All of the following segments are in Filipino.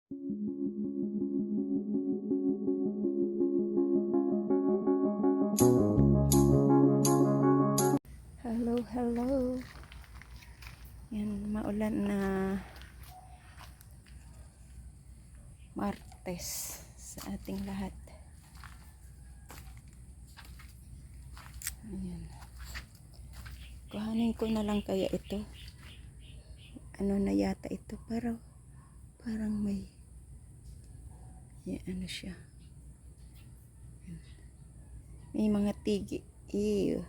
Hello, hello. Yan, maulan na Martes sa ating lahat. Ayan. Kuhanin ko na lang kaya ito. Ano na yata ito, pero parang may ano siya. May mga tigi. Ew.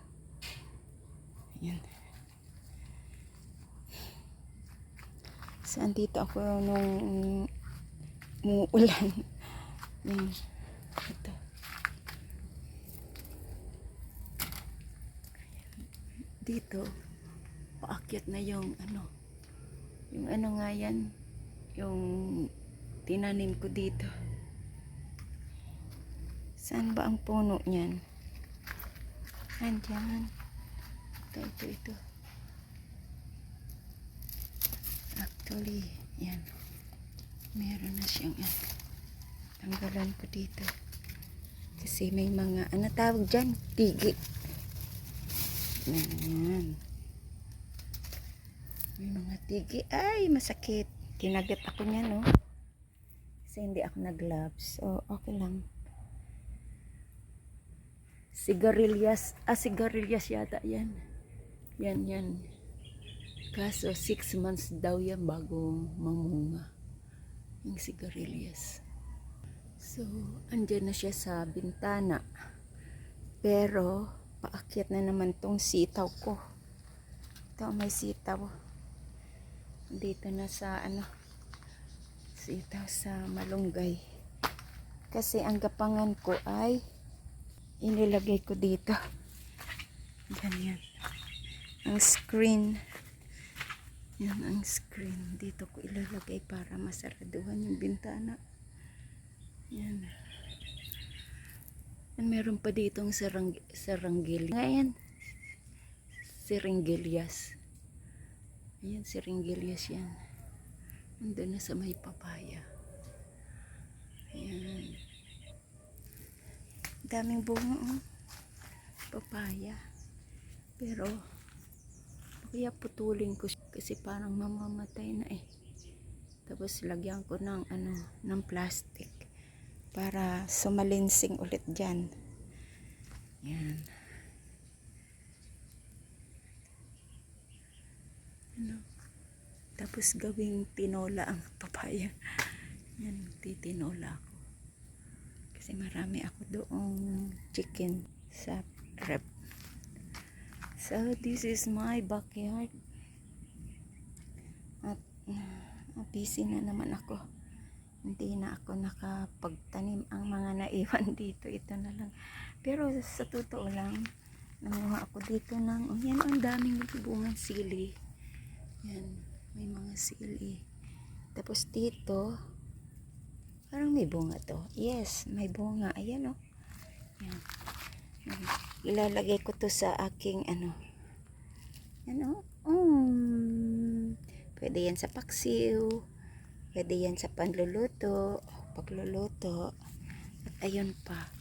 Ayan. Saan dito ako nung umuulan. Yan. Ito. Dito, paakyat na yung ano nga yan, yung tinanim ko dito. Saan ba ang puno niyan? Andyan. Ito. Actually, yan. Meron na siyang tanggalan ko dito. Kasi may mga, ano tawag dyan? Tigi. Yan. May mga tigi. Ay, masakit. Kinagat ako niyan, no? Kasi hindi ako nag-gloves. So, okay lang. Sigarilyas yata yan. Yan. Kaso 6 months daw yan bago mamunga yung sigarilyas. So, andyan na siya sa bintana. Pero, paakyat na naman tong sitaw ko. Ito, may sitaw. Dito na sa sitaw sa malunggay. Kasi ang gapangan ko ay inilagay ko dito. Ganyan. Ang screen. Yan ang screen. Dito ko ilalagay para masaraduhan yung bintana. Yan. And meron pa ditong saranggilyas. Ngayon, siringilyas. Ayan, siringilyas yan. Nandun na sa may papaya. Ayan. Daming bunga, oh. Papaya. Pero, kaya putulin ko kasi parang mamamatay na eh. Tapos lagyan ko ng plastic para sumalinsing ulit dyan. Yan. Tapos gawing tinola ang papaya. Yan, titinola ako. Kasi marami ako doong chicken sa rep. So, this is my backyard. At busy na naman ako. Hindi na ako nakapagtanim ang mga naiwan dito. Ito na lang. Pero sa totoo lang, nanguha ako dito ng, yan, ang daming bungang sili. Yan, may mga sili. Tapos dito, parang may bunga to. Yes, may bunga. Ayan, oh. Yan. Ilalagay ko to sa aking pwede yan sa paksiw, pwede yan sa pagluluto. At ayun pa,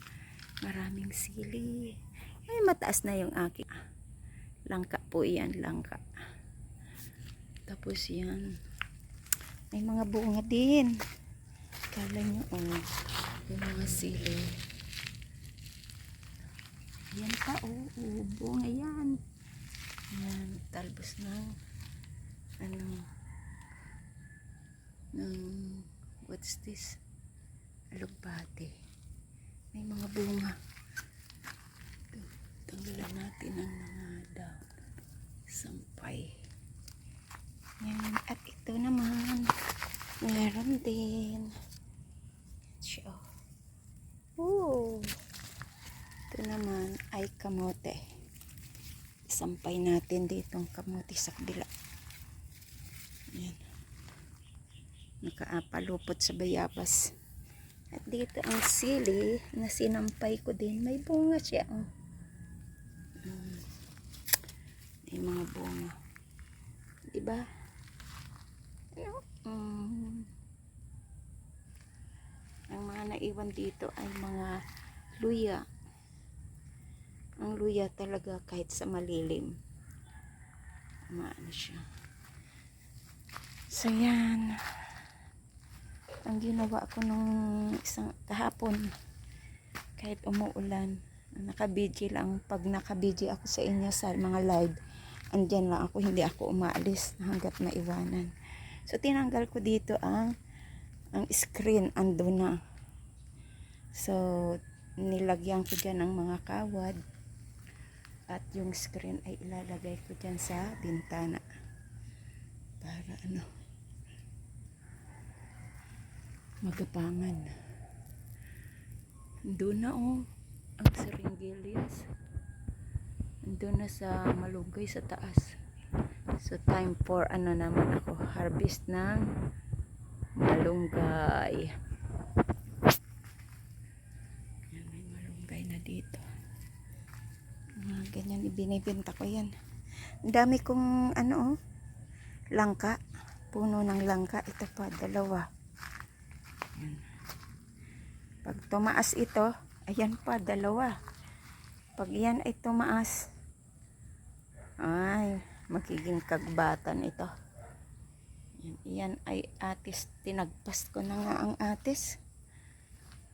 maraming sili. Ay, mataas na yung aking langka po yan, langka. Tapos yan, may mga bunga din. Kala nyo, yung mga sili. Yan pa, bunga yan. Yan, talbos ng what's this? Alugbate. May mga bunga. Ito, tanggalan natin ang mga daw. Sampay. Yan, at ito naman, meron din. Siya. Ito naman ay kamote. Sampay natin ditong kamote sa kabila. Ayan. Nakaapalupot sa bayabas. At dito ang sili na sinampay ko din. May bunga siya. May mga bunga. Diba? Ang mga naiwan dito ay mga luya. Ang luya talaga kahit sa malilim. Maano siya. So yan. Ang ginawa ko nung isang kahapon, kahit umuulan, naka-BG lang. Pag naka-BG ako sa inyo sa mga live, andyan lang ako, hindi ako umaalis hanggat maiwanan. So tinanggal ko dito ang screen, ando na. So nilagyan ko dyan ng mga kawad at yung screen ay ilalagay ko dyan sa bintana para magapangan. Doon na ang siringgelias. Doon na sa malugay sa taas. So time for naman ako, harvest ng malunggay. Yan, may malunggay na dito. Ganyan, ibinibenta ko yan. Ang dami kong langka. Puno ng langka. Ito pa, 2. Yan. Pag tumaas ito, ayan pa, 2. Pag yan ay tumaas, ay magiging kagbatan ito. Yan ay atis. Tinagpas ko na nga ang atis.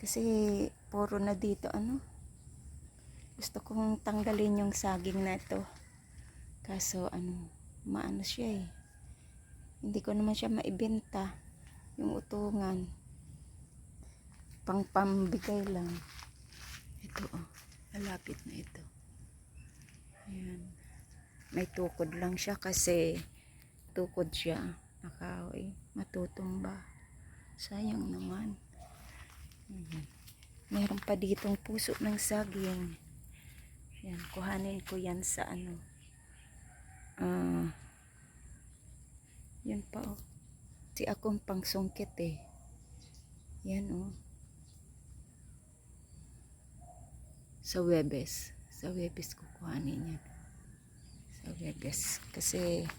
Kasi puro na dito gusto kong tanggalin yung saging na ito. Kaso maano siya hindi ko naman siya maibenta. Yung utungan. Pambigay lang. Ito malapit na ito. Ayan. May tukod lang siya kasi tukod siya. Nakahoy. Matutumba. Sayang naman. Ayan. Meron pa ditong puso ng saging. Yan. Kuhanin ko yan sa yan pa si akong pangsungkit yan sa Webes kukuhanin yan sa Webes kasi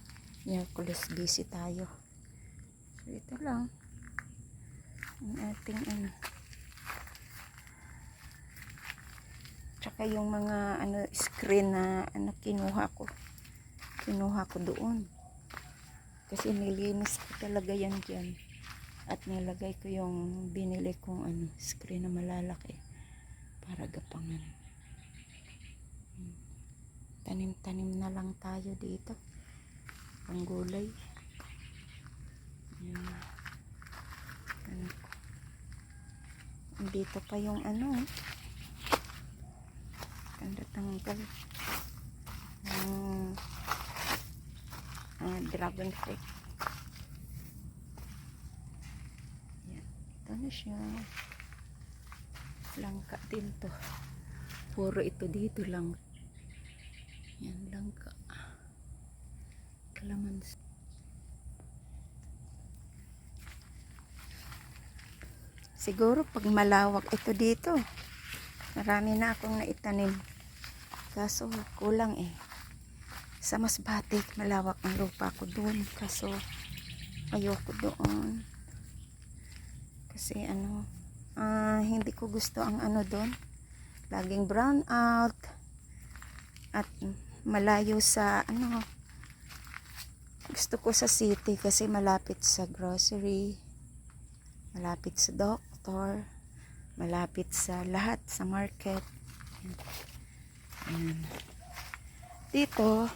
Miyerkules busy tayo. So ito lang ang ating tsaka yung mga screen na kinuha ko doon kasi nilinis ko talaga yan dyan at nilagay ko yung binili kong screen na malalaki para gapangan. Tanim na lang tayo dito ang gulay. Dito pa yung tanggal dragon fruit. Yan. Ito na siya. Langka din to. Puro ito dito lang. Yan, langka. Kalamansi. Siguro pag malawak ito dito, marami na akong naitanim. Kaso kulang sa Masbate malawak ang lupa ko doon. Kaso ayoko doon. Kasi hindi ko gusto ang doon. Laging brown out. At malayo sa gusto ko sa city kasi malapit sa grocery. Malapit sa doctor. Malapit sa lahat sa market. Ayan. Dito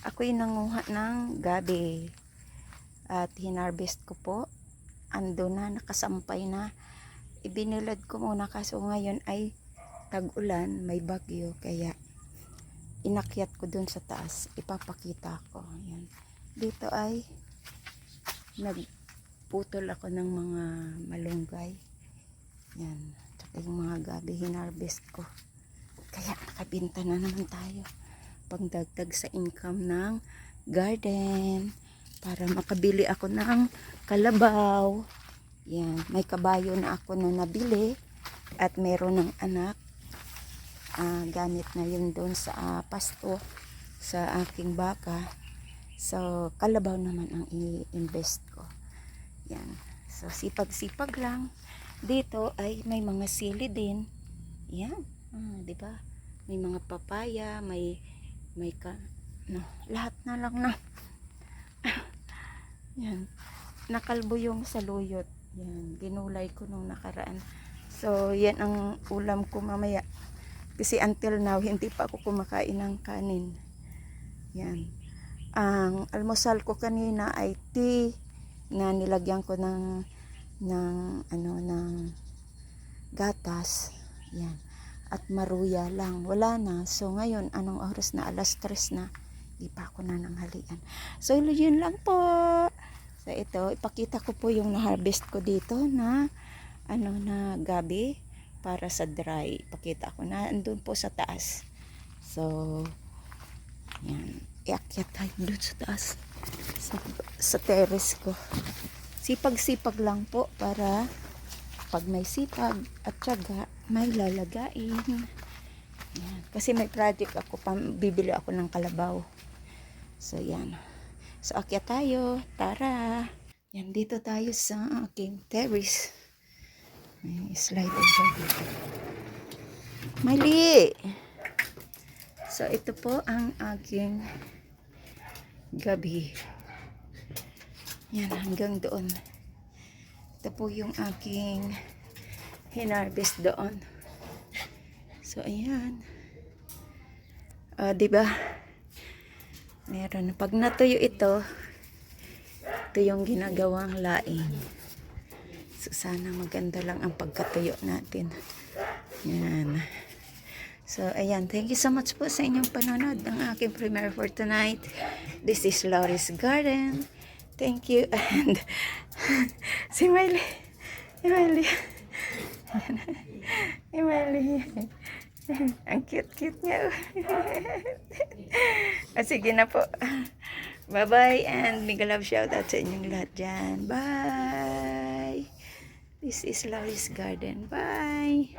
ako'y nanguha ng gabi at hinarvest ko po. Ando na, nakasampay na. Ibinilad ko muna kaso ngayon ay tag-ulan, may bagyo kaya inakyat ko dun sa taas. Ipapakita ko. Ayan. Dito ay nagputol ako ng mga malunggay. Yan. Tsaka yung mga gabi hinarvest ko. Kaya nakabinta na naman tayo. Pangdagdag sa income ng garden para makabili ako ng kalabaw. Yan, may kabayo na ako na nabili at meron ng anak. Gamit na yun doon sa pasto sa aking baka. So kalabaw naman ang i-invest ko. Yan. So sipag-sipag lang. Dito ay may mga sili din. Yan. 'Di ba? May mga papaya, no, lahat na lang na. Yan. Nakalbo yung saluyot. Yan, ginulay ko nung nakaraan. So, yan ang ulam ko mamaya. Kasi until now, hindi pa ako kumakain ng kanin. Yan. Ang almusal ko kanina ay tea na nilagyan ko ng gatas. Yan. At maruya lang. Wala na. So, ngayon, anong oras na? Alas 3 na. Di pa ako nananghalian. So, yun lang po. So, ito, ipakita ko po yung na-harvest ko dito na na gabi para sa dry. Ipakita ko na andun po sa taas. So, yan. Iakyat tayo dun sa taas. Sa terrace ko. Sipag-sipag lang po para pag may sipag at tiyaga, may lalagain. Yan. Kasi may project ako, bibili ako ng kalabaw. So, yan. So, akyat tayo. Tara! Yan, dito tayo sa aking terrace. May slide over dito. Mali! So, ito po ang aking gabi. Yan, hanggang doon. Ito po yung aking hinarvest doon. So, ayan. Diba? Meron. Pag natuyo ito yung ginagawang laing. So, sana maganda lang ang pagkatuyo natin. Yan. So, ayan. Thank you so much po sa inyong panonood ng aking premiere for tonight. This is Laurie's Garden. Thank you. And si Miley. Miley. Ang cute-cute niya. Sige na po. Bye-bye and mega love shoutout sa inyong lahat dyan. Bye! This is Laurie's Garden. Bye!